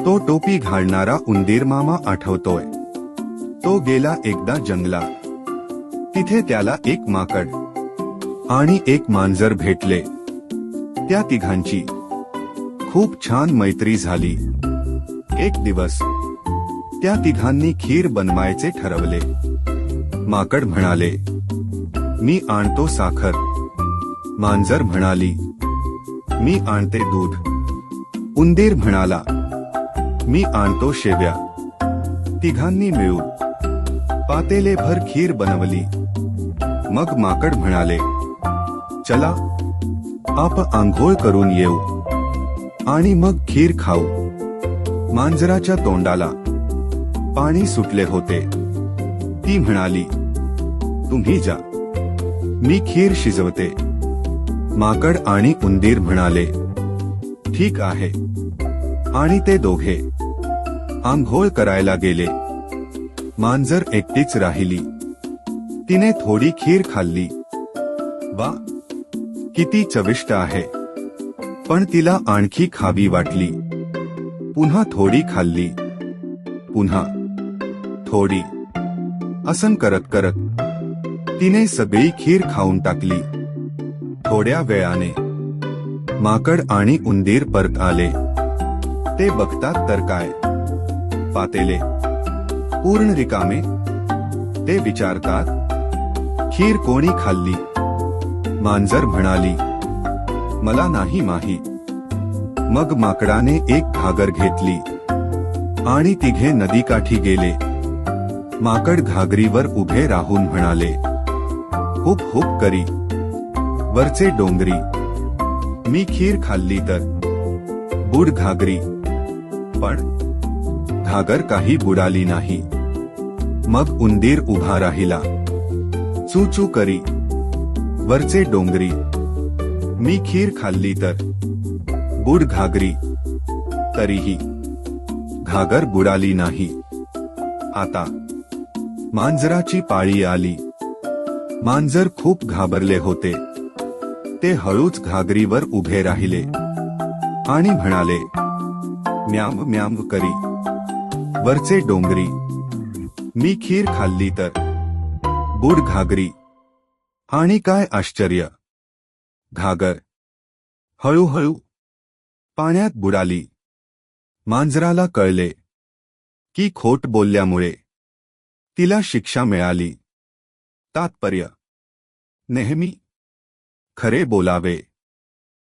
तो टोपी घालणारा उंदीर मामा आठवतोय। तो गेला एकदा जंगलात। तिथे त्याला एक माकड आणि एक मांजर भेटले। त्या तिघांची खूप छान मैत्री झाली। एक दिवस त्या तिघांनी खीर बनवायचे ठरवले। माकड म्हणाले, मी आणतो साखर। मांजर म्हणाली, मी आणते दूध। उंदीर म्हणाला, मी आणतो शेव्या। तिघांनी मिळून पातेलेभर खीर बनवली। मग माकड म्हणाले, चला आप आंघोळ करून येऊ आणि मग खीर खाऊ। मांजराच्या तोंडाला पाणी सुटले होते। ती म्हणाली, तुम्ही जा, मी खीर शिजवते। माकड आणि उंदीर म्हणाले, ठीक आहे। आणि ते दोघे आंघोळ करायला गेले। मांजर एकटीच राहिली। तिने थोडी खीर खाल्ली। वा, किती चविष्ट आहे। पण तिला आणखी खावी वाटली। पुन्हा थोडी खाल्ली, पुन्हा थोडी। असं करत करत तिने सगळी खीर खाऊन टाकली। थोड्या वेळाने माकड आणि उंदीर परत आले। ते बघतात तर काय, पातेले पूर्ण रिकामे। ते विचारतात, खीर कोणी खाल्ली? मांजर म्हणाली, मला नाही माहित। मग माकडाने एक घागर घेतली आणि तिघे नदीकाठी गेले। माकड घागरीवर उभे राहून म्हणाले, हुप हुप करी वरचे डोंगरी। मी खीर खाल्ली तर बुड घागरी, पण घागर काही बुडाली नाही। मग उंदीर उभा राहिला, चू चू करी वरचे डोंगरी। मी खीर खाल्ली तर बुड घागरी, तरीही घागर बुडाली नाही। आता मांजराची पाळी आली। मांजर खूप घाबरले होते। ते हळूच घागरीवर उभे राहिले आणि म्हणाले, म्याव म्याव करी वरचे डोंगरी। मी खीर खाल्ली तर बुड घागरी। आणि काय आश्चर्य, घागर हळूहळू पाण्यात बुडाली। मांजराला कळले की खोट बोलल्यामुळे तिला शिक्षा मिळाली। तात्पर्य, नेहमी खरे बोलावे।